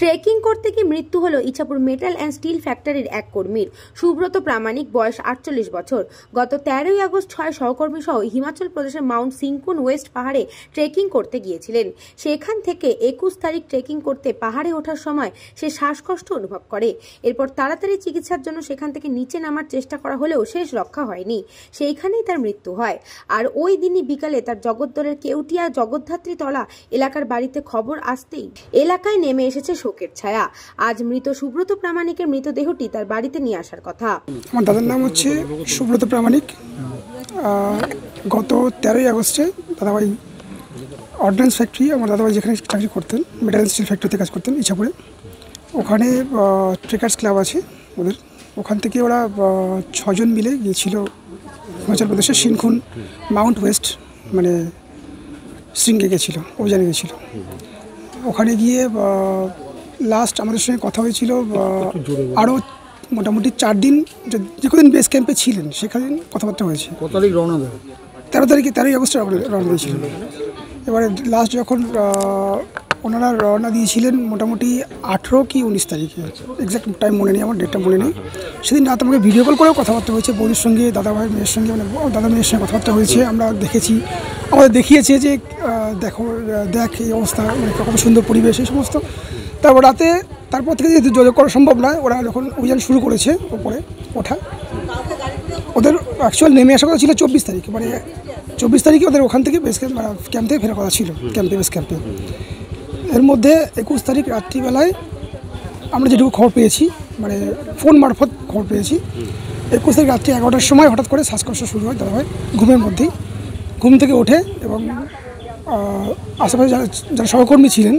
Trekking করতে গিয়ে মৃত্যু হলো ইছাপুর মেটাল অ্যান্ড স্টিল ফ্যাক্টরির এক কর্মীর। সুব্রত প্রামাণিক, বয়স 48 বছর। গত 13ই আগস্ট 6 সহকর্মী সহ হিমাচল প্রদেশের মাউন্ট সিংকুন ওয়েস্ট পাহাড়ে ট্রেকিং করতে গিয়েছিলেন। সেখান থেকে 21 তারিখ ট্রেকিং করতে পাহাড়ে ওঠার সময় সে শ্বাসকষ্ট অনুভব করে। এরপর তাড়াতাড়ি চিকিৎসার জন্য সেখান থেকে নিচে নামার চেষ্টা করা হলেও শেষ রক্ষা হয়নি। সেইখানেই তার মৃত্যু হয়। আর ওই দিনই বিকালে তার জগদ্দলের কেউটিয়া জগদ্ধাত্রী তলা এলাকার বাড়িতে খবর আসতেই এলাকায় নেমে এসেছে শোকের ছায়া। আজ মৃত সুব্রত প্রামাণিকের মৃতদেহটি তার বাড়িতে নিয়ে আসার কথা। আমার দাদার নাম হচ্ছে সুব্রত প্রামাণিক। গত 13ই আগস্টে দাদাভাই অর্ডিন্যান্স ফ্যাক্টরি, আমার দাদাভাই যেখানে চাকরি করতেন, মেটাল অ্যান্ড স্টিল ফ্যাক্টরিতে কাজ করতেন ইছাপুরে, ওখানে ট্রেকার্স ক্লাব আছে ওদের। ওখান থেকে ওরা 6 জন মিলে গিয়েছিল হিমাচল প্রদেশের সিনখুন মাউন্ট ওয়েস্ট, মানে শৃঙ্গে গেছিলো, অভিযানে গেছিলো। ওখানে গিয়ে লাস্ট আমাদের সঙ্গে কথা হয়েছিল আরও মোটামুটি 4 দিন যে কদিন বেস ক্যাম্পে ছিলেন সেখানে কথাবার্তা হয়েছে। কত তারিখ রওনা দেবে? 13 আগস্টে রওনা দিয়েছিলেন। এবারে লাস্ট যখন ওনারা রওনা দিয়েছিলেন মোটামুটি 18 কি 19 তারিখে, এক্স্যাক্ট টাইম মনে নেই, আমার ডেটটা মনে নেই। সেদিন রাত আমাকে ভিডিও কল করেও কথাবার্তা হয়েছে, বৌদির সঙ্গে, দাদাভাইয়ের মেয়ের সঙ্গে, মানে দাদা মেয়ের সঙ্গে কথাবার্তা হয়েছে। আমরা দেখেছি, আমাদের দেখিয়েছে যে দেখ এই অবস্থা, মানে কত সুন্দর পরিবেশ, এই সমস্ত। তারপর রাতে, তারপর থেকে যেহেতু যোগাযোগ করা সম্ভব নয়, ওরা যখন অভিযান শুরু করেছে ওপরে ওঠা, ওদের অ্যাকচুয়াল নেমে আসা কথা ছিল 24 তারিখ, মানে 24 তারিখে ওদের ওখান থেকে বেস ক্যাম্প থেকে ফেরার কথা ছিল, বেস ক্যাম্পে। এর মধ্যে 21 তারিখ রাত্রিবেলায় আমরা যেটুকু খবর পেয়েছি, মানে ফোন মারফত খবর পেয়েছি, 21 তারিখ রাত্রি 11টার সময় হঠাৎ করে শ্বাসকষ্ট শুরু হয় দাদাভাই, ঘুমের মধ্যেই। ঘুম থেকে ওঠে এবং আশেপাশে যারা সহকর্মী ছিলেন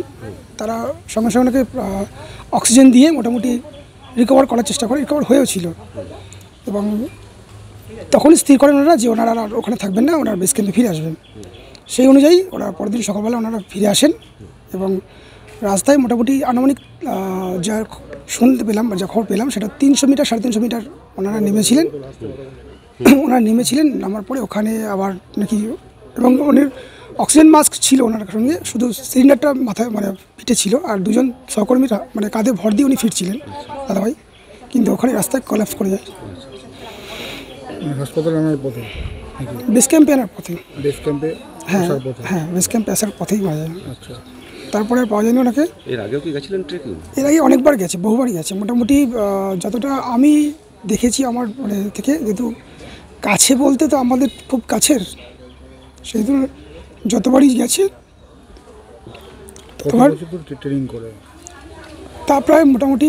তারা সঙ্গে সঙ্গে ওনাকে অক্সিজেন দিয়ে মোটামুটি রিকভার করার চেষ্টা করে, রিকভার হয়েও ছিল। এবং তখন স্থির করেন ওনারা যে ওনারা আর ওখানে থাকবেন না, ওনারা বেস ক্যাম্পে ফিরে আসবেন। সেই অনুযায়ী ওরা পরের দিন সকালবেলা ওনারা ফিরে আসেন এবং রাস্তায় মোটামুটি আনুমানিক যা শুনতে পেলাম বা যা খবর পেলাম, সেটা 300 মিটার 350 মিটার ওনারা নেমেছিলেন। নামার পরে ওখানে আবার নাকি, এবং ওনার অক্সিজেন মাস্ক ছিল ওনার সঙ্গে, শুধু সিলিন্ডারটা মাথায় মানে পিঠে ছিল, আর 2 জন সহকর্মীরা মানে কাঁধে ভর দিয়ে উনি ফিরছিলেন দাদাভাই, কিন্তু ওখানে রাস্তায় কলাপস করে যায়। হাসপাতালে আনার পথে, বেস ক্যাম্পে আনার পথে, বেস ক্যাম্পে, হ্যাঁ বেস ক্যাম্পে আসার পথেই মারা যায়। আচ্ছা, তারপরে পাওয়া যায়নি ওনাকে। এর আগেও কি গেছিলেন ট্রেকিং? এর আগে অনেকবার গেছে, বহুবারই গেছে। মোটামুটি যতটা আমি দেখেছি আমার মানে থেকে, যেহেতু কাছে বলতে তো আমাদের খুব কাছের, সেহেতু যতবারই গেছে ততবার ট্রেনিং করে, তা প্রায় মোটামুটি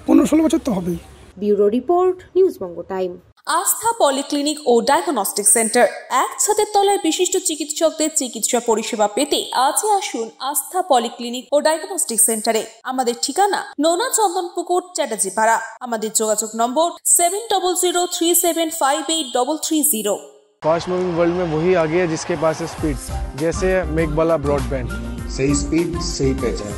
15-16 বছর তো হবেই। ব্যুরো রিপোর্ট, নিউজ বঙ্গ টাইম। আস্থা পলিক্লিনিক ও ডায়াগনস্টিক সেন্টার, এক ছাদের তলায় বিশিষ্ট চিকিৎসকদের চিকিৎসা পরিষেবা পেতে আজই আসুন আস্থা পলিক্লিনিক ও ডায়াগনস্টিক সেন্টারে। আমাদের ঠিকানা নোনা চন্দনপুকুর, চ্যাটার্জিপাড়া। আমাদের যোগাযোগ নম্বর 7003758330। फास्ट मूविंग वर्ल्ड में वही आगे है जिसके पास है स्पीड, जैसे मेघबाला ब्रॉडबैंड। सही स्पीड सही पहचान।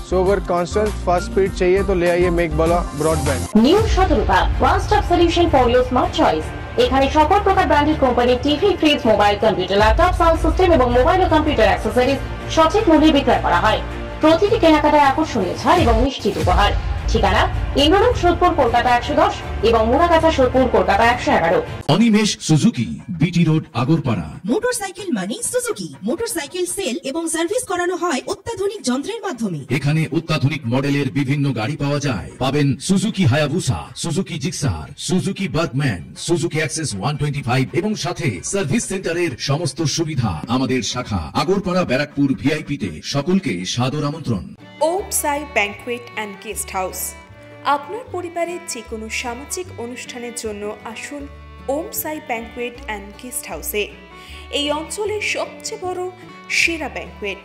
सो अगर कांस्टेंट फास्ट स्पीड चाहिए तो ले आइए Meghbala broadband. New Shatarupa one stop solution for your smart choice. এখানে সকল প্রকার ব্র্যান্ডেড কোম্পানির TV, fridge, mobile, computer, laptop, sound system এবং মোবাইল ও কম্পিউটার অ্যাক্সেসরিজ সঠিক মূল্যে বিক্রয় করা হয়। প্রতিটি কেনাকাটায় আকর্ষণীয় ছাড় এবং নিশ্চিত উপহার। ঠিকানা ইন্দ্রনগর, সোদপুর, কলকাতা 110 এবং Muragachha, Sodepur, Kolkata 111। Animesh Suzuki, BT road, Agarpara. Motorcycle মানে সুজুকি। মোটরসাইকেল সেল এবং সার্ভিস করানো হয় অত্যাধুনিক যন্ত্রের মাধ্যমে। এখানে অত্যাধুনিক মডেলের বিভিন্ন গাড়ি পাওয়া যায়। পাবেন Suzuki Hayabusa, Suzuki Gixxer, Suzuki Bergman, Suzuki access 125 এবং সাথে সার্ভিস সেন্টারের সমস্ত সুবিধা। আমাদের শাখা আগরপাড়া, ব্যারাকপুর ভিআইপি তে। সকলকে সাদর আমন্ত্রণ। ওম সাই ব্যাংকুয়েট অ্যান্ড গেস্ট হাউস। আপনার পরিবারের যে কোনো সামাজিক অনুষ্ঠানের জন্য আসুন ওম সাই ব্যাংকুয়েট অ্যান্ড গেস্ট হাউসে। এই অঞ্চলের সবচেয়ে বড় সেরা ব্যাংকুয়েট।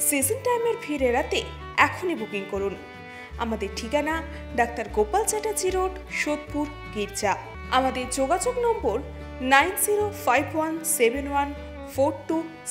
সিজন টাইমের ভিড় এড়াতে এখনই বুকিং করুন। আমাদের ঠিকানা ডাক্তার গোপাল চ্যাটার্জি রোড, সোদপুর, গির্জা। আমাদের যোগাযোগ নম্বর 90517142